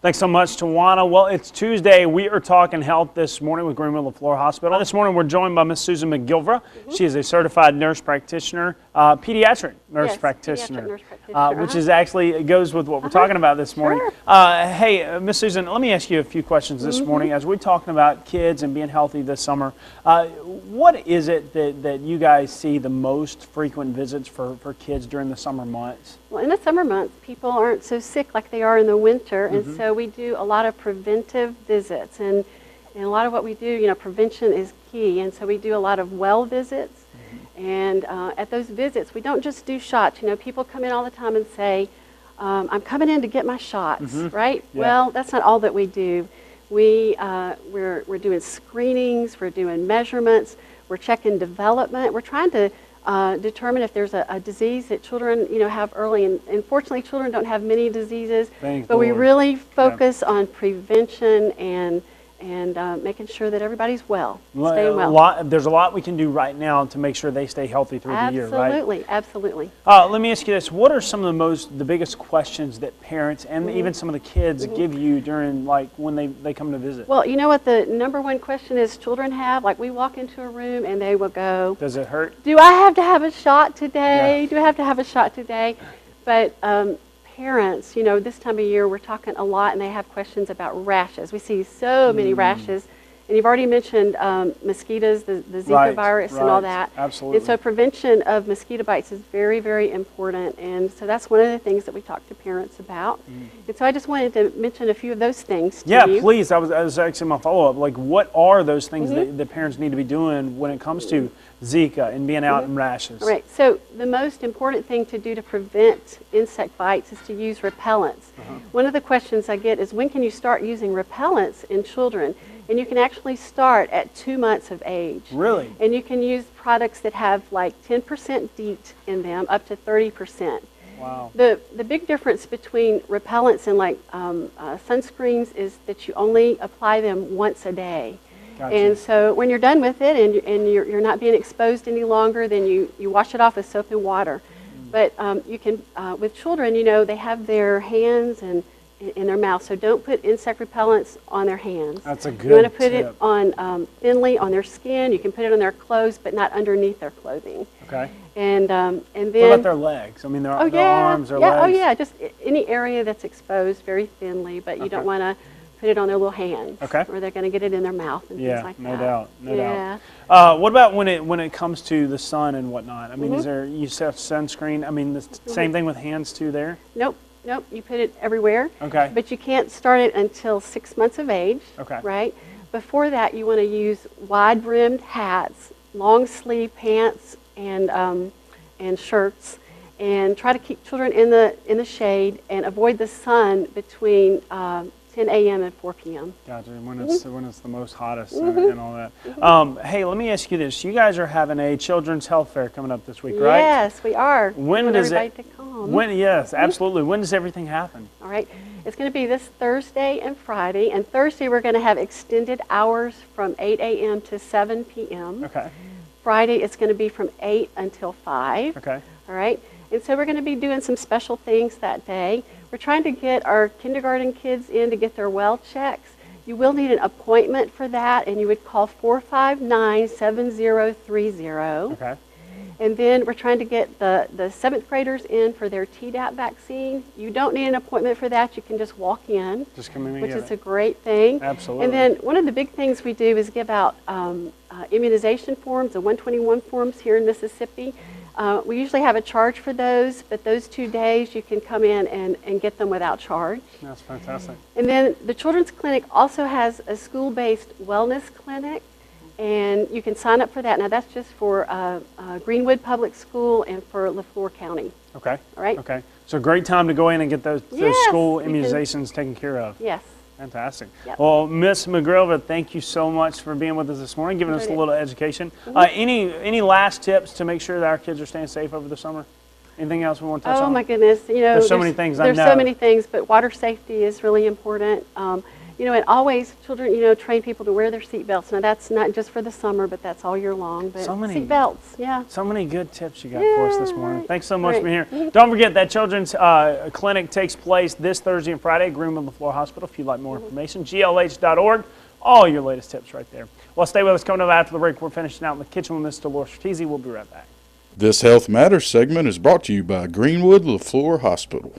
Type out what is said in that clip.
Thanks so much, Tawana. Well, it's Tuesday. We are talking health this morning with Greenwood Leflore Hospital. This morning we're joined by Miss Susan McGilvra. She is a certified nurse practitioner, pediatric nurse practitioner, pediatric nurse practitioner, which is actually, it goes with what we're talking about this morning. Hey, Miss Susan, let me ask you a few questions this morning as we're talking about kids and being healthy this summer. What is it that you guys see the most frequent visits for kids during the summer months? Well, in the summer months, people aren't so sick like they are in the winter, and so we do a lot of preventive visits, and a lot of what we do, prevention is key, and so we do a lot of well visits, and at those visits, we don't just do shots. People come in all the time and say, I'm coming in to get my shots, right? Yeah. Well, that's not all that we do. We're doing screenings, we're doing measurements, we're checking development, we're trying to determine if there's a disease that children have early, and unfortunately children don't have many diseases, but we really focus on prevention and making sure that everybody's staying well. There's a lot we can do right now to make sure they stay healthy through the year, right? Absolutely, absolutely. Let me ask you this: what are some of the biggest questions that parents and even some of the kids give you during, when they come to visit? Well, you know what the number one question is children have? Like, we walk into a room and they will go, "Does it hurt? Do I have to have a shot today? Do I have to have a shot today?" But parents, this time of year we're talking a lot, and they have questions about rashes. We see so many rashes, and you've already mentioned mosquitoes, the Zika virus, and all that. Absolutely. And so prevention of mosquito bites is very, very important, and so that's one of the things that we talk to parents about. And so I just wanted to mention a few of those things to you. Yeah, please. That was actually my follow-up. Like, what are those things that parents need to be doing when it comes to Zika and being out in rashes? Right. So the most important thing to do to prevent insect bites is to use repellents. One of the questions I get is, when can you start using repellents in children? And you can actually start at 2 months of age. Really? And you can use products that have like 10% DEET in them, up to 30%. Wow. The big difference between repellents and sunscreens is that you only apply them once a day. Gotcha. And so when you're done with it and you're not being exposed any longer, then you wash it off with soap and water. But you can, with children, they have their hands and in their mouth, so don't put insect repellents on their hands. That's a good You want to put tip. it on thinly on their skin. You can put it on their clothes, but not underneath their clothing. Okay. And then what about their legs? I mean, their arms, their legs? Oh yeah, just any area that's exposed very thinly, but you don't want to put it on their little hands, or they're going to get it in their mouth and things like that. No doubt, no doubt. What about when it comes to the sun and whatnot? I mean, is there, you said sunscreen? I mean, the same thing with hands too there? Nope, you put it everywhere. Okay. But you can't start it until 6 months of age. Okay. Right? Before that, you want to use wide-brimmed hats, long sleeve pants, and shirts, and try to keep children in the shade and avoid the sun between 10 a.m. and 4 p.m. Gotcha. When it's the most hottest and all that. Hey, let me ask you this: you guys are having a children's health fair coming up this week, right? Yes, we are. When does everybody to come. Yes, absolutely. When does everything happen? All right. It's going to be this Thursday and Friday. And Thursday we're going to have extended hours from 8 a.m. to 7 p.m. Okay. Friday it's going to be from 8 until 5. Okay. All right. And so we're going to be doing some special things that day. We're trying to get our kindergarten kids in to get their well checks. You will need an appointment for that, and you would call 459-7030. Okay. And then we're trying to get the 7th graders in for their Tdap vaccine. You don't need an appointment for that. You can just walk in, just come in and which get is it. a great thing. Absolutely. And then one of the big things we do is give out immunization forms, the 121 forms here in Mississippi. We usually have a charge for those, but those 2 days you can come in and get them without charge. That's fantastic. And then the Children's Clinic also has a school-based wellness clinic, and you can sign up for that. Now that's just for Greenwood Public School and for Leflore County. Okay. All right. Okay. So great time to go in and get those school immunizations taken care of. Yes. Fantastic. Yep. Well, Miss McGilvra, thank you so much for being with us this morning, giving us a little education. Any last tips to make sure that our kids are staying safe over the summer? Anything else we want to touch on? Oh my goodness, There's so many things I There's know. so many things, but water safety is really important. And always children, train people to wear their seatbelts. Now that's not just for the summer, but that's all year long. But So many- seatbelts, yeah. So many good tips you got for us this morning. right. Thanks so much for being here. Great. Don't forget that children's clinic takes place this Thursday and Friday at Greenwood Leflore Hospital. If you'd like more information, glh.org. All your latest tips right there. Well, stay with us. Coming up after the break, we're finishing out in the kitchen with Miss Dolores Stratezy. We'll be right back. This Health Matters segment is brought to you by Greenwood Leflore Hospital.